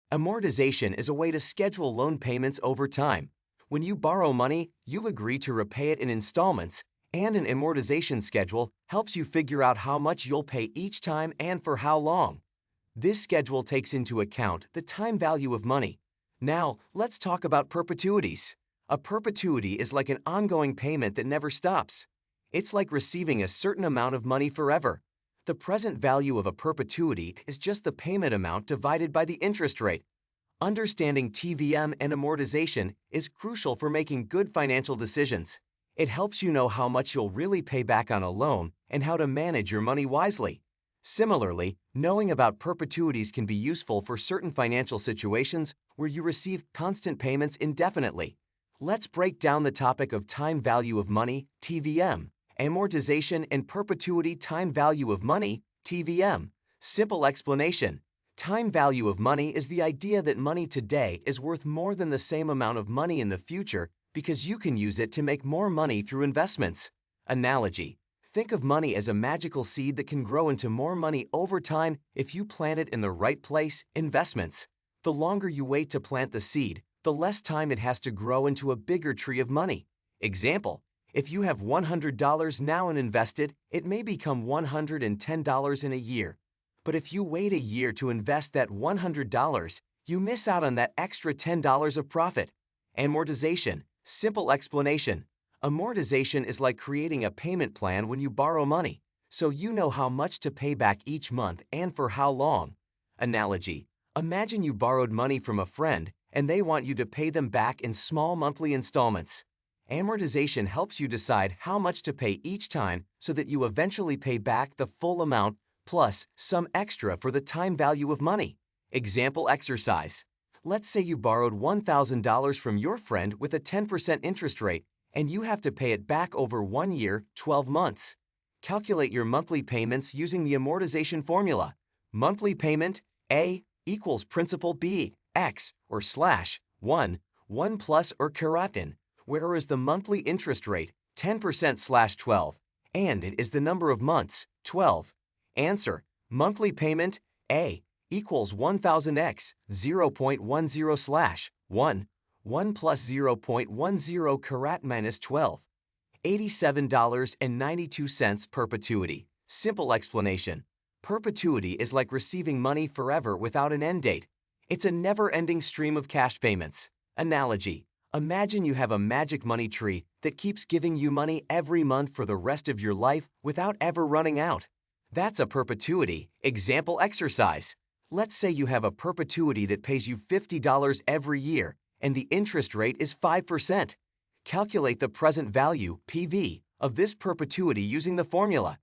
Amortization is a way to schedule loan payments over time. When you borrow money, you agree to repay it in installments, and an amortization schedule helps you figure out how much you'll pay each time and for how long. This schedule takes into account the time value of money. Now, let's talk about perpetuities. A perpetuity is like an ongoing payment that never stops. It's like receiving a certain amount of money forever. The present value of a perpetuity is just the payment amount divided by the interest rate. Understanding TVM and amortization is crucial for making good financial decisions. It helps you know how much you'll really pay back on a loan and how to manage your money wisely. Similarly, knowing about perpetuities can be useful for certain financial situations where you receive constant payments indefinitely. Let's break down the topic of time value of money, TVM, amortization and perpetuity time value of money, TVM. Simple explanation. Time value of money is the idea that money today is worth more than the same amount of money in the future because you can use it to make more money through investments. Analogy. Think of money as a magical seed that can grow into more money over time if you plant it in the right place, investments. The longer you wait to plant the seed, the less time it has to grow into a bigger tree of money. Example, if you have $100 now and invested, it may become $110 in a year. But if you wait a year to invest that $100, you miss out on that extra $10 of profit. Amortization. Simple explanation. Amortization is like creating a payment plan when you borrow money, so you know how much to pay back each month and for how long. Analogy. Imagine you borrowed money from a friend and they want you to pay them back in small monthly installments. Amortization helps you decide how much to pay each time so that you eventually pay back the full amount plus some extra for the time value of money. Example exercise. Let's say you borrowed $1,000 from your friend with a 10% interest rate and you have to pay it back over 1 year, 12 months. Calculate your monthly payments using the amortization formula. Monthly payment A equals principal B, X, or slash 1 plus or keratin, whereas the monthly interest rate 10% slash 12, and it is the number of months, 12. Answer. Monthly payment A equals 1000x 0.10 slash 1 plus 0.10 karat minus 12. $87.92 perpetuity. Simple explanation. Perpetuity is like receiving money forever without an end date. It's a never-ending stream of cash payments. Analogy. Imagine you have a magic money tree that keeps giving you money every month for the rest of your life without ever running out. That's a perpetuity. Example exercise. Let's say you have a perpetuity that pays you $50 every year, and the interest rate is 5%. Calculate the present value, PV, of this perpetuity using the formula.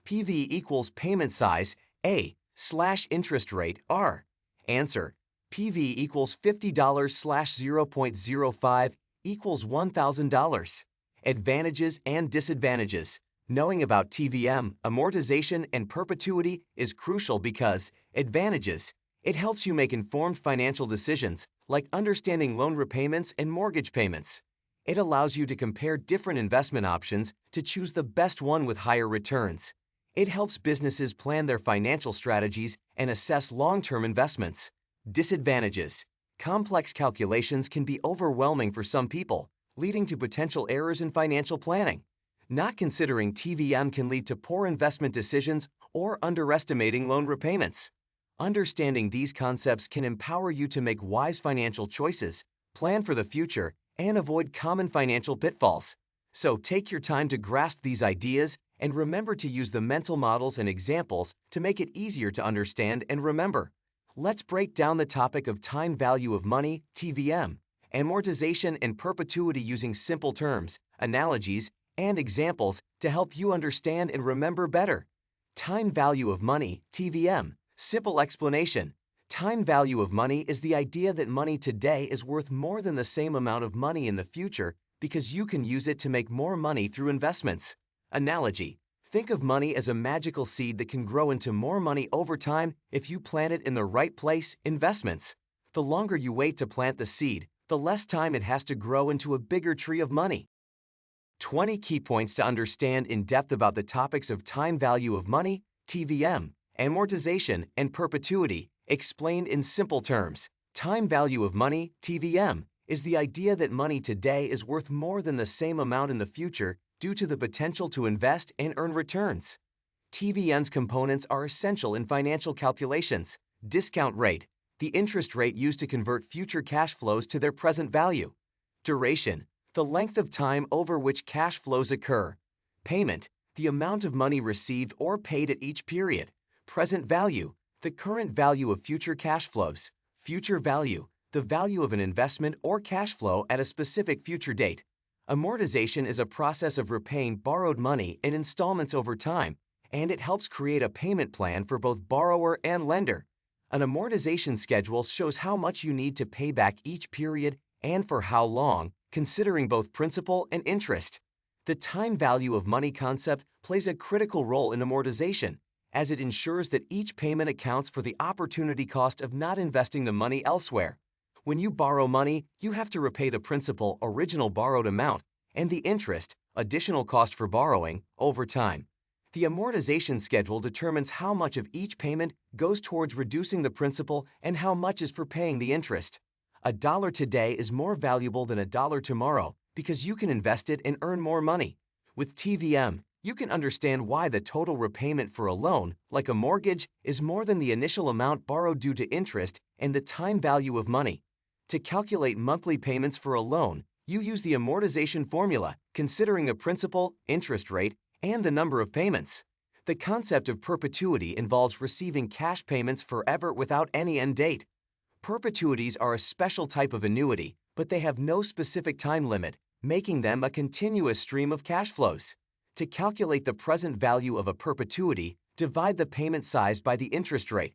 PV equals payment size, A, slash interest rate, R. Answer. PV equals $50 slash 0.05 equals $1,000. Advantages and disadvantages. Knowing about TVM, amortization, and perpetuity is crucial because advantages. It helps you make informed financial decisions, like understanding loan repayments and mortgage payments. It allows you to compare different investment options to choose the best one with higher returns. It helps businesses plan their financial strategies and assess long-term investments. Disadvantages. Complex calculations can be overwhelming for some people, leading to potential errors in financial planning. Not considering TVM can lead to poor investment decisions or underestimating loan repayments. Understanding these concepts can empower you to make wise financial choices, plan for the future, and avoid common financial pitfalls. So take your time to grasp these ideas and remember to use the mental models and examples to make it easier to understand and remember. Let's break down the topic of time value of money, TVM, amortization and perpetuity using simple terms, analogies, and examples to help you understand and remember better. Time value of money, TVM. Simple explanation. Time value of money is the idea that money today is worth more than the same amount of money in the future because you can use it to make more money through investments. Analogy. Think of money as a magical seed that can grow into more money over time if you plant it in the right place, investments. The longer you wait to plant the seed, the less time it has to grow into a bigger tree of money. 20 key points to understand in depth about the topics of time value of money, TVM, amortization, and perpetuity, explained in simple terms. Time value of money, TVM, is the idea that money today is worth more than the same amount in the future due to the potential to invest and earn returns. TVM's components are essential in financial calculations: discount rate, the interest rate used to convert future cash flows to their present value; duration, the length of time over which cash flows occur; payment, the amount of money received or paid at each period; present value, the current value of future cash flows; future value, the value of an investment or cash flow at a specific future date. Amortization is a process of repaying borrowed money in installments over time, and it helps create a payment plan for both borrower and lender. An amortization schedule shows how much you need to pay back each period and for how long, considering both principal and interest. The time value of money concept plays a critical role in amortization, as it ensures that each payment accounts for the opportunity cost of not investing the money elsewhere. When you borrow money, you have to repay the principal, original borrowed amount, and the interest, additional cost for borrowing, over time. The amortization schedule determines how much of each payment goes towards reducing the principal and how much is for paying the interest. $1 today is more valuable than $1 tomorrow because you can invest it and earn more money. With TVM, you can understand why the total repayment for a loan, like a mortgage, is more than the initial amount borrowed due to interest and the time value of money. To calculate monthly payments for a loan, you use the amortization formula, considering the principal, interest rate, and the number of payments. The concept of perpetuity involves receiving cash payments forever without any end date. Perpetuities are a special type of annuity, but they have no specific time limit, making them a continuous stream of cash flows. To calculate the present value of a perpetuity, divide the payment size by the interest rate.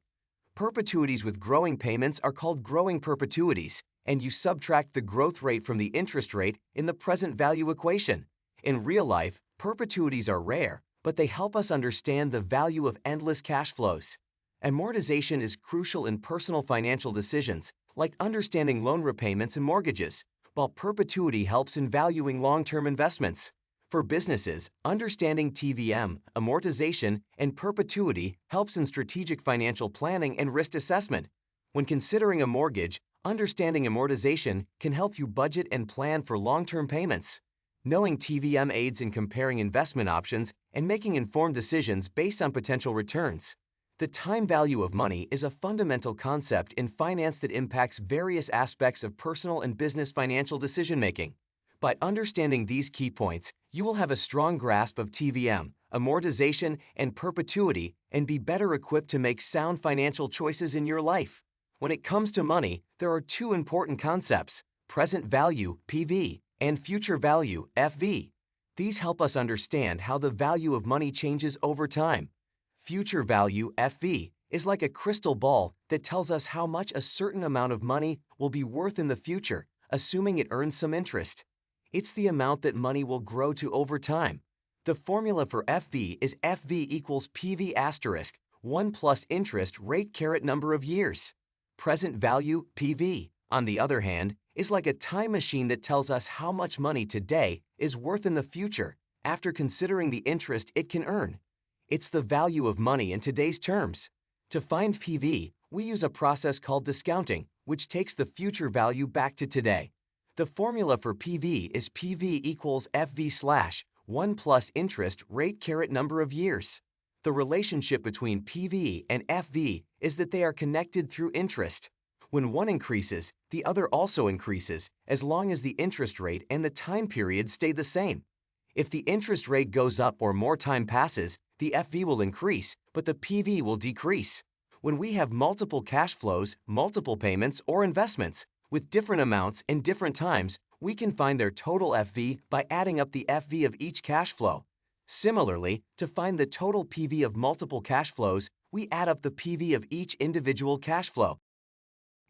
Perpetuities with growing payments are called growing perpetuities, and you subtract the growth rate from the interest rate in the present value equation. In real life, perpetuities are rare, but they help us understand the value of endless cash flows. Amortization is crucial in personal financial decisions, like understanding loan repayments and mortgages, while perpetuity helps in valuing long-term investments. For businesses, understanding TVM, amortization, and perpetuity helps in strategic financial planning and risk assessment. When considering a mortgage, understanding amortization can help you budget and plan for long-term payments. Knowing TVM aids in comparing investment options and making informed decisions based on potential returns. The time value of money is a fundamental concept in finance that impacts various aspects of personal and business financial decision-making. By understanding these key points, you will have a strong grasp of TVM, amortization, and perpetuity, and be better equipped to make sound financial choices in your life. When it comes to money, there are two important concepts: present value, PV, and future value, FV. These help us understand how the value of money changes over time. Future value, FV, is like a crystal ball that tells us how much a certain amount of money will be worth in the future, assuming it earns some interest. It's the amount that money will grow to over time. The formula for FV is FV equals PV asterisk 1 plus interest rate caret number of years. Present value, PV, on the other hand, is like a time machine that tells us how much money today is worth in the future after considering the interest it can earn. It's the value of money in today's terms. To find PV, we use a process called discounting, which takes the future value back to today. The formula for PV is PV equals FV slash 1 plus interest rate caret number of years. The relationship between PV and FV is that they are connected through interest. When one increases, the other also increases, as long as the interest rate and the time period stay the same. If the interest rate goes up or more time passes, the FV will increase, but the PV will decrease. When we have multiple cash flows, multiple payments, or investments, with different amounts and different times, we can find their total FV by adding up the FV of each cash flow. Similarly, to find the total PV of multiple cash flows, we add up the PV of each individual cash flow.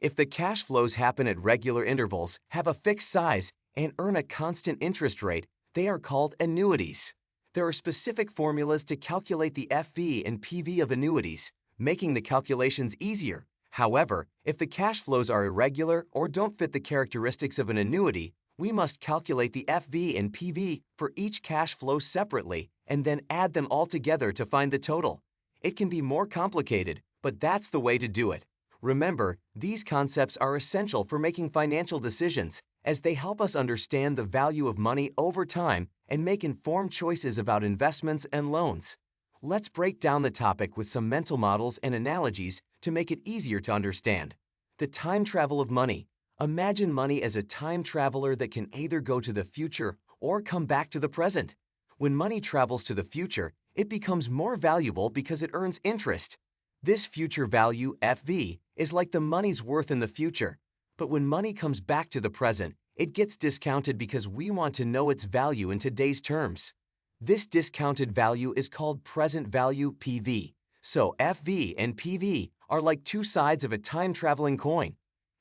If the cash flows happen at regular intervals, have a fixed size, and earn a constant interest rate, they are called annuities. There are specific formulas to calculate the FV and PV of annuities, making the calculations easier. However, if the cash flows are irregular or don't fit the characteristics of an annuity, we must calculate the FV and PV for each cash flow separately and then add them all together to find the total. It can be more complicated, but that's the way to do it. Remember, these concepts are essential for making financial decisions as they help us understand the value of money over time and make informed choices about investments and loans. Let's break down the topic with some mental models and analogies to make it easier to understand. The time travel of money. Imagine money as a time traveler that can either go to the future or come back to the present. When money travels to the future, it becomes more valuable because it earns interest. This future value, FV, is like the money's worth in the future. But when money comes back to the present, it gets discounted because we want to know its value in today's terms. This discounted value is called present value, PV. So FV and PV are like two sides of a time-traveling coin.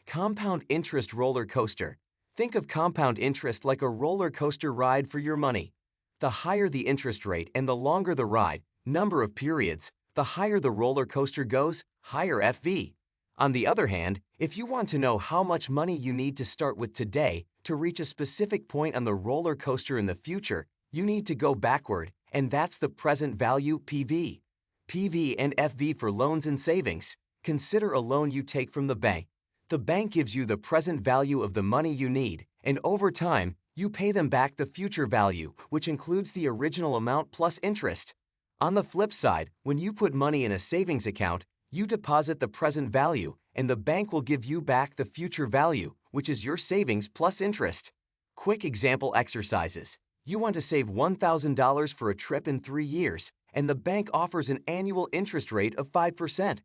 Compound interest roller coaster. Think of compound interest like a roller coaster ride for your money. The higher the interest rate and the longer the ride, number of periods, the higher the roller coaster goes, higher FV. On the other hand, if you want to know how much money you need to start with today to reach a specific point on the roller coaster in the future, you need to go backward, and that's the present value, PV. PV and FV for loans and savings. Consider a loan you take from the bank. The bank gives you the present value of the money you need, and over time, you pay them back the future value, which includes the original amount plus interest. On the flip side, when you put money in a savings account, you deposit the present value, and the bank will give you back the future value, which is your savings plus interest. Quick example exercises. You want to save $1,000 for a trip in 3 years, and the bank offers an annual interest rate of 5%.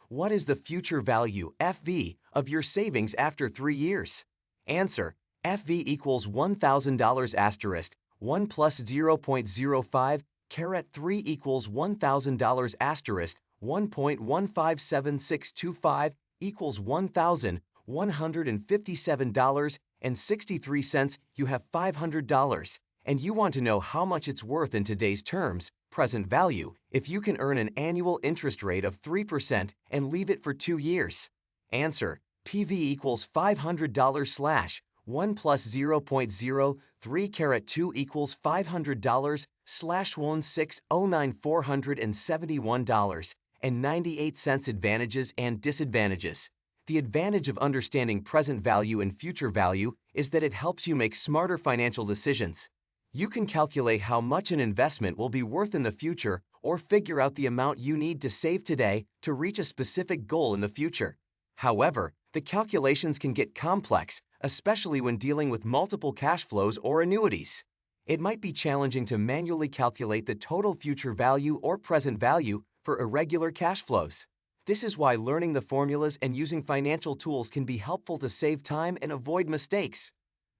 What is the future value, FV, of your savings after 3 years? Answer: FV equals $1,000 asterisk 1 plus 0.05 caret 3 equals $1,000 asterisk 1.157625 equals $1,157.63. You have $500, and you want to know how much it's worth in today's terms, present value, if you can earn an annual interest rate of 3% and leave it for 2 years. Answer: PV equals $500 slash 1 plus 0.03 caret 2 equals $500 slash 1,609,471.98. Advantages and disadvantages. The advantage of understanding present value and future value is that it helps you make smarter financial decisions. You can calculate how much an investment will be worth in the future or figure out the amount you need to save today to reach a specific goal in the future. However, the calculations can get complex, especially when dealing with multiple cash flows or annuities. It might be challenging to manually calculate the total future value or present value for irregular cash flows. This is why learning the formulas and using financial tools can be helpful to save time and avoid mistakes.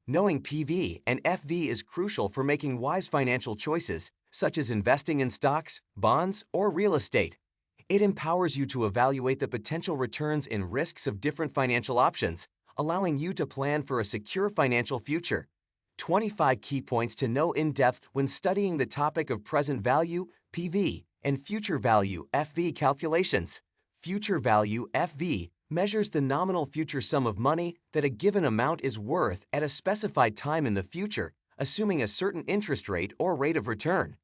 Knowing PV and FV is crucial for making wise financial choices, such as investing in stocks, bonds, or real estate. It empowers you to evaluate the potential returns and risks of different financial options, allowing you to plan for a secure financial future. 25 key points to know in depth when studying the topic of present value, PV, and future value, FV calculations. Future value, FV, measures the nominal future sum of money that a given amount is worth at a specified time in the future, assuming a certain interest rate or rate of return.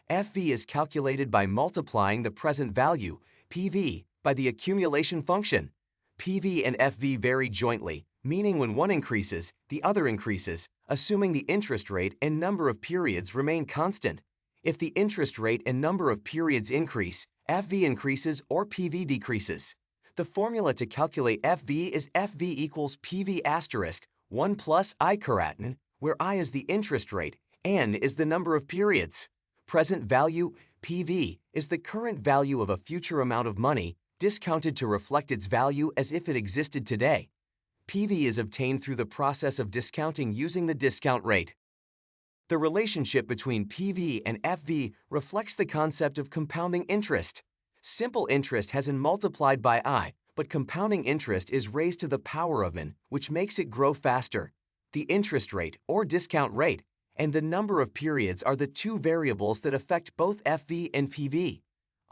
FV is calculated by multiplying the present value, PV, by the accumulation function. PV and FV vary jointly, meaning when one increases, the other increases, assuming the interest rate and number of periods remain constant. If the interest rate and number of periods increase, FV increases or PV decreases. The formula to calculate FV is FV equals PV asterisk 1 plus I caret n, where I is the interest rate, n is the number of periods. Present value, PV, is the current value of a future amount of money, discounted to reflect its value as if it existed today. PV is obtained through the process of discounting using the discount rate. The relationship between PV and FV reflects the concept of compounding interest. Simple interest has n multiplied by I, but compounding interest is raised to the power of n, which makes it grow faster. The interest rate, or discount rate, and the number of periods are the two variables that affect both FV and PV.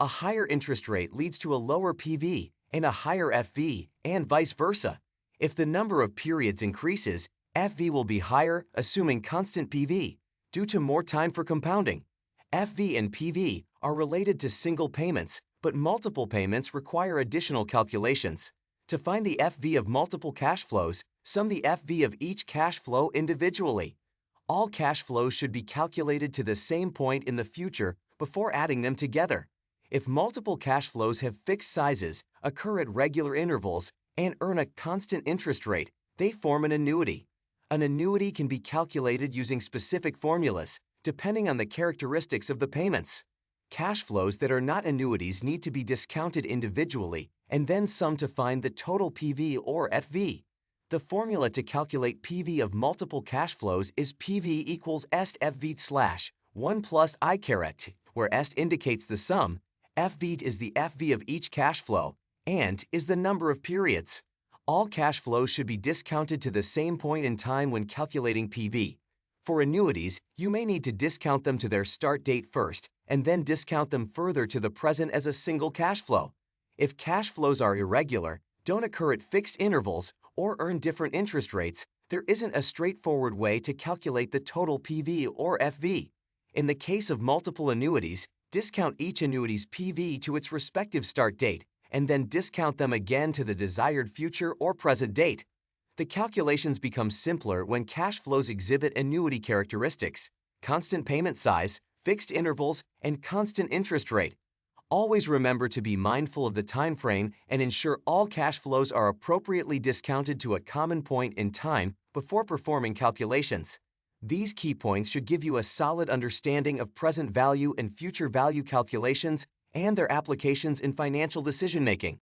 A higher interest rate leads to a lower PV and a higher FV, and vice versa. If the number of periods increases, FV will be higher, assuming constant PV, due to more time for compounding. FV and PV are related to single payments, but multiple payments require additional calculations. To find the FV of multiple cash flows, sum the FV of each cash flow individually. All cash flows should be calculated to the same point in the future before adding them together. If multiple cash flows have fixed sizes, occur at regular intervals, and earn a constant interest rate, they form an annuity. An annuity can be calculated using specific formulas, depending on the characteristics of the payments. Cash flows that are not annuities need to be discounted individually and then summed to find the total PV or FV. The formula to calculate PV of multiple cash flows is PV equals est FV slash 1 plus I caret, where est indicates the sum, FV is the FV of each cash flow, and is the number of periods. All cash flows should be discounted to the same point in time when calculating PV. For annuities, you may need to discount them to their start date first, and then discount them further to the present as a single cash flow. If cash flows are irregular, don't occur at fixed intervals, or earn different interest rates, there isn't a straightforward way to calculate the total PV or FV. In the case of multiple annuities, discount each annuity's PV to its respective start date, and then discount them again to the desired future or present date. The calculations become simpler when cash flows exhibit annuity characteristics: constant payment size, fixed intervals, and constant interest rate. Always remember to be mindful of the time frame and ensure all cash flows are appropriately discounted to a common point in time before performing calculations. These key points should give you a solid understanding of present value and future value calculations and their applications in financial decision-making.